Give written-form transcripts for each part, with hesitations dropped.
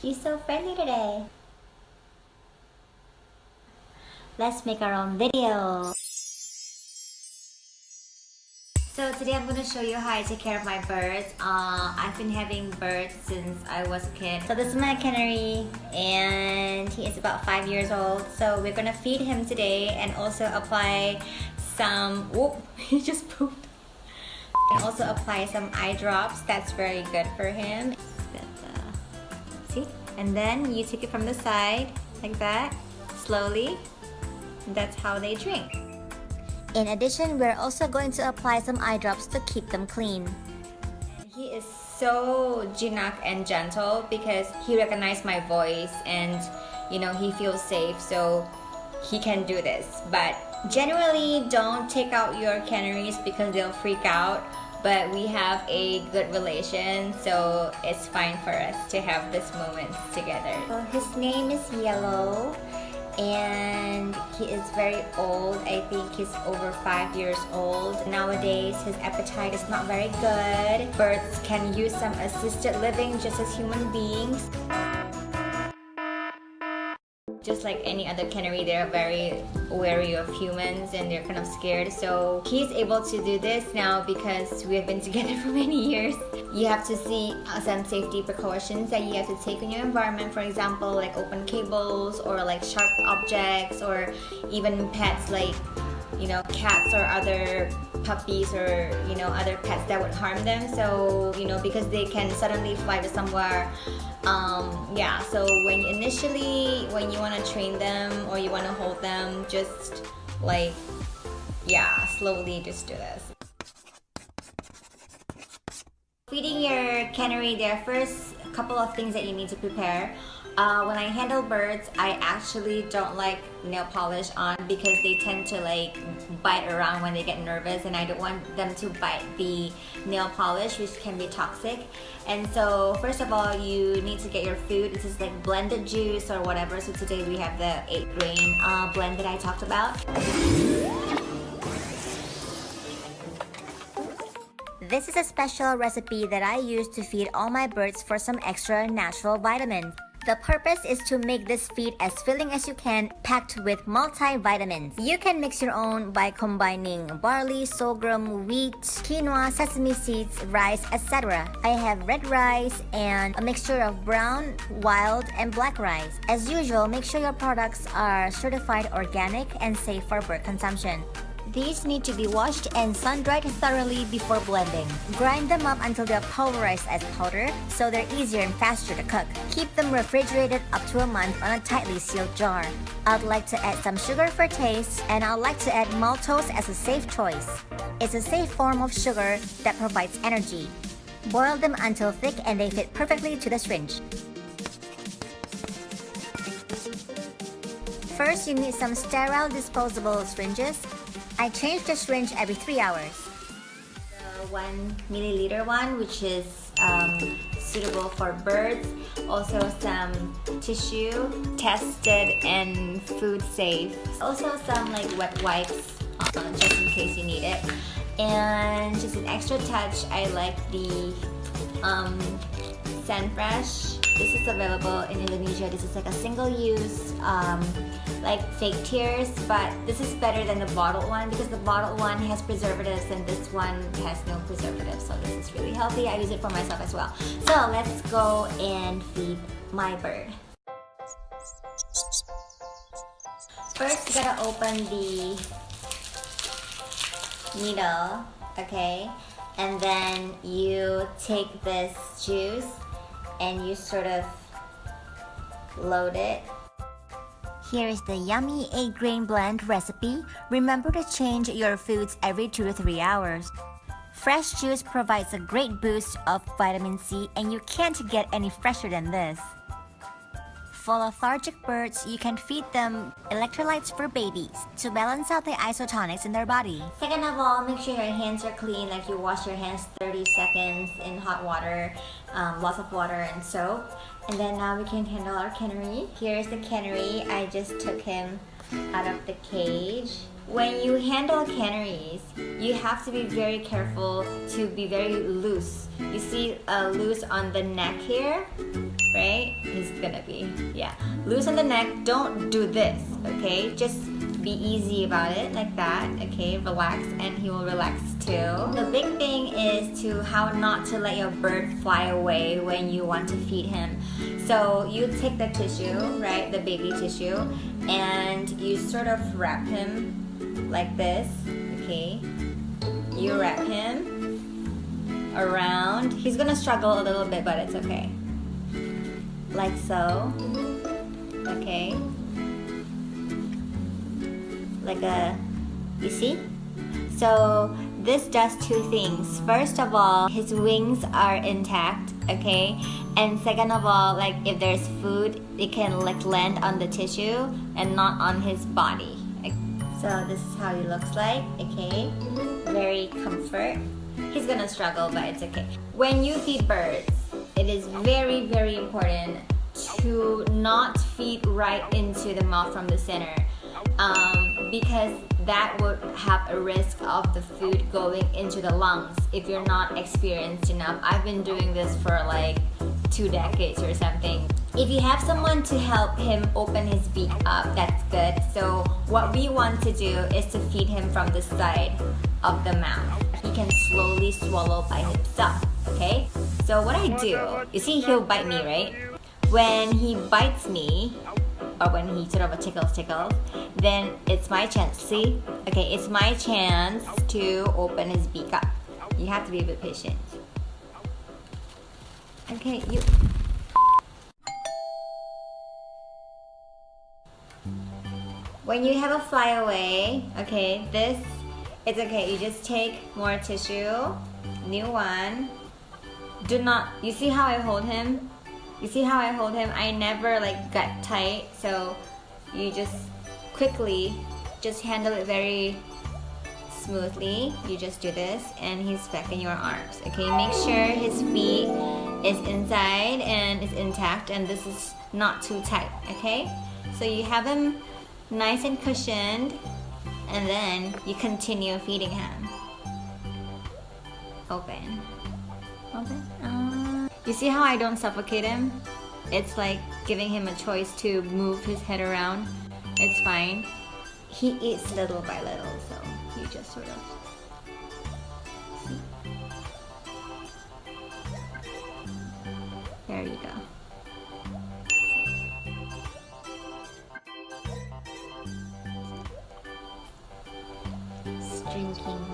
He's so friendly today. Let's make our own video. So today I'm going to show you how I take care of my birds. I've been having birds since I was a kid. So this is my canary and he is about 5 years old. So we're going to feed him today and also apply some, whoop, he just pooped. And also apply some eye drops. That's very good for him. See? And then you take it from the side like that, slowly. And that's how they drink. In addition, we're also going to apply some eye drops to keep them clean. He is so Jinak and gentle because he recognized my voice and he feels safe, so he can do this. But generally, don't take out your canaries because they'll freak out. But we have a good relation, so it's fine for us to have this moment together. Well, his name is Yellow. And he is very old. I think he's over 5 years old. Nowadays, his appetite is not very good. Birds can use some assisted living just as human beings. Just like any other canary, they're very wary of humans and they're kind of scared. So he's able to do this now because we have been together for many years. You have to see some safety precautions that you have to take in your environment. For example, like open cables or like sharp objects, or even pets like cats or other puppies or other pets that would harm them. So because they can suddenly fly to somewhere. So when you want to train them or you want to hold them, just slowly just do this. Feeding your canary, there are first a couple of things that you need to prepare. When I handle birds, I actually don't like nail polish on because they tend to bite around when they get nervous, and I don't want them to bite the nail polish, which can be toxic. And so first of all, you need to get your food. This is like blended juice or whatever. So today we have the 8-grain blend that I talked about. This is a special recipe that I use to feed all my birds for some extra natural vitamins. The purpose is to make this feed as filling as you can, packed with multivitamins. You can mix your own by combining barley, sorghum, wheat, quinoa, sesame seeds, rice, etc. I have red rice and a mixture of brown, wild, and black rice. As usual, make sure your products are certified organic and safe for bird consumption. These need to be washed and sun-dried thoroughly before blending. Grind them up until they're pulverized as powder, so they're easier and faster to cook. Keep them refrigerated up to a month on a tightly sealed jar. I'd like to add some sugar for taste, and I'd like to add maltose as a safe choice. It's a safe form of sugar that provides energy. Boil them until thick and they fit perfectly to the syringe. First, you need some sterile disposable syringes. I change the syringe every 3 hours. The 1 milliliter one, which is suitable for birds. Also some tissue, tested and food safe. Also some wet wipes, just in case you need it. And just an extra touch, I like the Scentfresh. This is available in Indonesia. This is like a single-use, fake tears, but this is better than the bottled one because the bottled one has preservatives and this one has no preservatives. So this is really healthy. I use it for myself as well. So let's go and feed my bird. First, you gotta open the needle, okay? And then you take this juice and you sort of load it. Here is the yummy 8-grain blend recipe. Remember to change your foods every 2 to 3 hours. Fresh juice provides a great boost of vitamin C, and you can't get any fresher than this. For lethargic birds, you can feed them electrolytes for babies to balance out the isotonics in their body. Second of all, make sure your hands are clean, like you wash your hands 30 seconds in hot water, lots of water and soap. And then now we can handle our canary. Here's the canary. I just took him out of the cage. When you handle canaries, you have to be very careful to be very loose. You see loose on the neck here, right? He's gonna be, yeah. Loose on the neck, don't do this, okay? Just be easy about it, like that, okay? Relax, and he will relax too. The big thing is to how not to let your bird fly away when you want to feed him. So you take the tissue, right, the baby tissue, and you sort of wrap him like this, okay? You wrap him around. He's gonna struggle a little bit, but it's okay. Like so, okay? Like you see? So this does two things. First of all, his wings are intact, okay? And second of all, like if there's food, it can like land on the tissue and not on his body. So this is how he looks like, okay? Very comfort. He's gonna struggle, but it's okay. When you feed birds, it is very, very important to not feed right into the mouth from the center. Because that would have a risk of the food going into the lungs if you're not experienced enough. I've been doing this for like 2 decades or something. If you have someone to help him open his beak up, that's good. So what we want to do is to feed him from the side of the mouth. He can slowly swallow by himself, okay? So what I do, you see he'll bite me, right? When he bites me, or when he sort of tickles, then it's my chance, see? Okay, it's my chance to open his beak up. You have to be a bit patient. Okay, you... When you have a flyaway, okay, this, it's okay. You just take more tissue, new one. Do not, you see how I hold him? You see how I hold him? I never like gut tight, so you just quickly just handle it very smoothly. You just do this and he's back in your arms. Okay, make sure his feet is inside and is intact and this is not too tight, okay? So you have him nice and cushioned and then you continue feeding him. Open. Open. You see how I don't suffocate him? It's like giving him a choice to move his head around. It's fine. He eats little by little, so you just sort of see. There you go. It's drinking.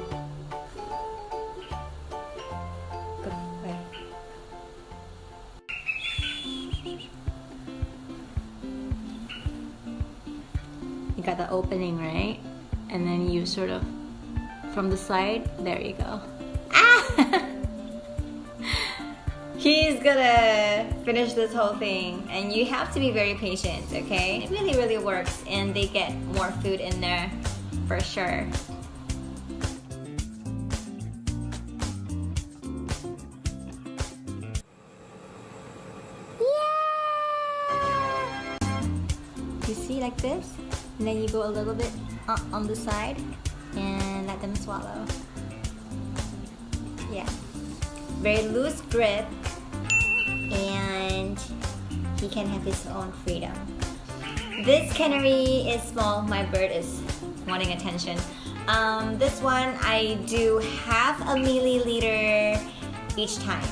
You got the opening, right? And then you sort of, from the side, there you go. Ah! He's gonna finish this whole thing. And you have to be very patient, okay? It really, really works. And they get more food in there, for sure. You see, like this? And then you go a little bit on the side and let them swallow. Yeah. Very loose grip and he can have his own freedom. This canary is small. My bird is wanting attention. This one I do half a milliliter each time.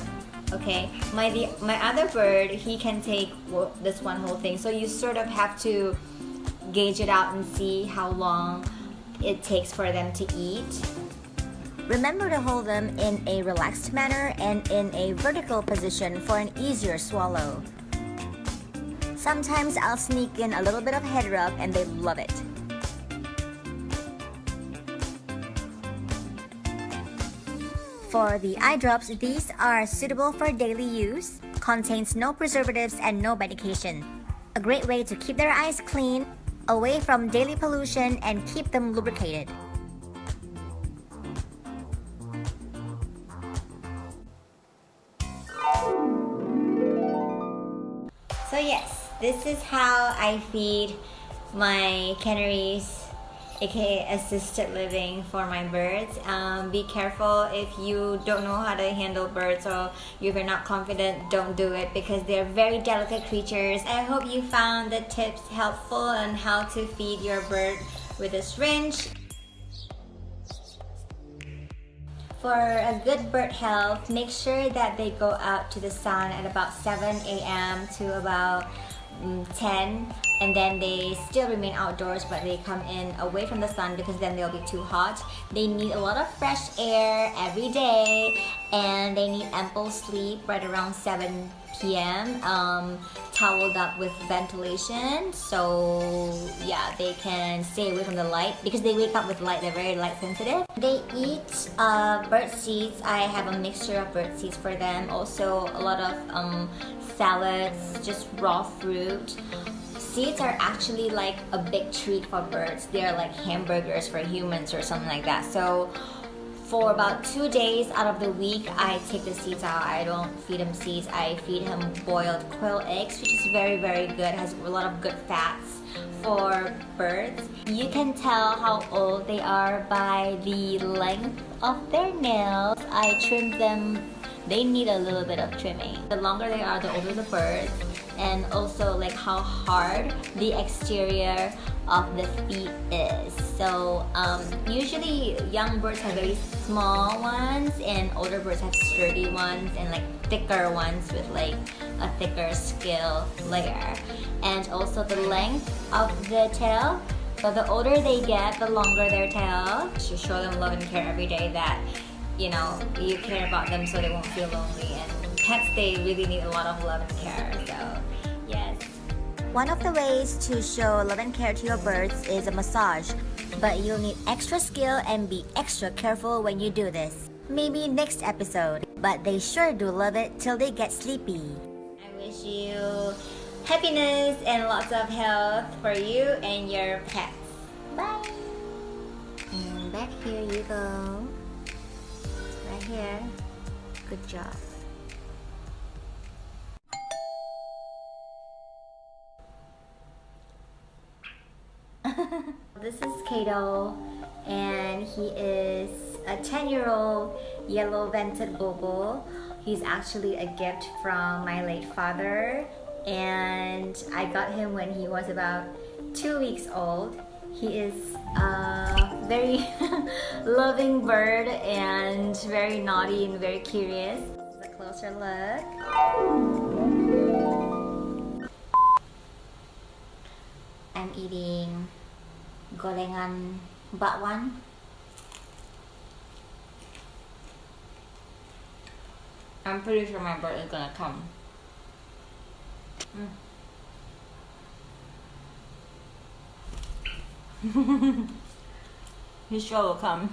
Okay, my other bird, he can take this one whole thing. So you sort of have to gauge it out and see how long it takes for them to eat. Remember to hold them in a relaxed manner and in a vertical position for an easier swallow. Sometimes I'll sneak in a little bit of head rub and they love it. For the eye drops, these are suitable for daily use, contains no preservatives and no medication. A great way to keep their eyes clean, away from daily pollution, and keep them lubricated. So yes, this is how I feed my canaries aka assisted living for my birds. Be careful if you don't know how to handle birds, or if you're not confident, don't do it because they're very delicate creatures. I hope you found the tips helpful on how to feed your bird with a syringe. For a good bird health, make sure that they go out to the sun at about 7 a.m. to about 10, and then they still remain outdoors but they come in away from the sun because then they'll be too hot. They need a lot of fresh air every day, and they need ample sleep right around 7 p.m. Toweled up with ventilation, so yeah, they can stay away from the light because they wake up with light. They're very light sensitive. They eat bird seeds. I have a mixture of bird seeds for them. Also a lot of salads, just raw fruit. Seeds are actually like a big treat for birds. They're like hamburgers for humans or something like that. So for about 2 days out of the week, I take the seeds out. I don't feed him seeds. I feed him boiled quail eggs, which is very, very good. It has a lot of good fats for birds. You can tell how old they are by the length of their nails. I trim them. They need a little bit of trimming. The longer they are, the older the birds, and also like how hard the exterior of the feet is. So usually young birds have very small ones and older birds have sturdy ones and like thicker ones with like a thicker scale layer. And also the length of the tail. So the older they get, the longer their tail. To show them love and care every day that you know you care about them so they won't feel lonely. And pets, they really need a lot of love and care. So yes. One of the ways to show love and care to your birds is a massage, but you'll need extra skill and be extra careful when you do this. Maybe next episode, but they sure do love it till they get sleepy. I wish you happiness and lots of health for you and your pets. Bye! And back here you go. Right here. Good job. This is Kato, and he is a 10-year-old yellow-vented bulbul. He's actually a gift from my late father, and I got him when he was about 2 weeks old. He is a very loving bird and very naughty and very curious. A closer look. I'm eating gorengan bakwan. I'm pretty sure my bird is gonna come. He sure will come.